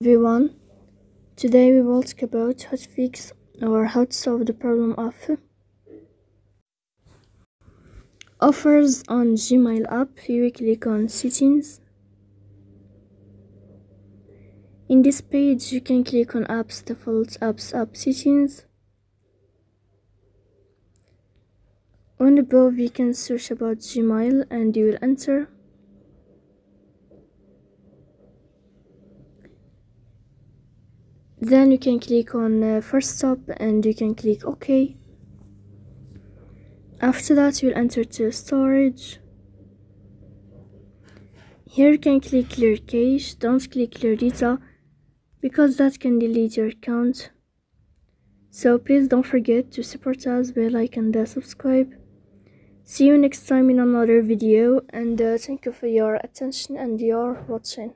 everyone. Today we will talk about how to fix or how to solve the problem of offers on Gmail app. Here we click on settings. In this page you can click on apps, default apps, app settings. On above you can search about Gmail and you will enter. Then you can click on first stop and you can click OK. After that you will enter to storage. Here you can click clear cache. Don't click clear data because that can delete your account. So please don't forget to support us by like and subscribe. See you next time in another video, and thank you for your attention and your watching.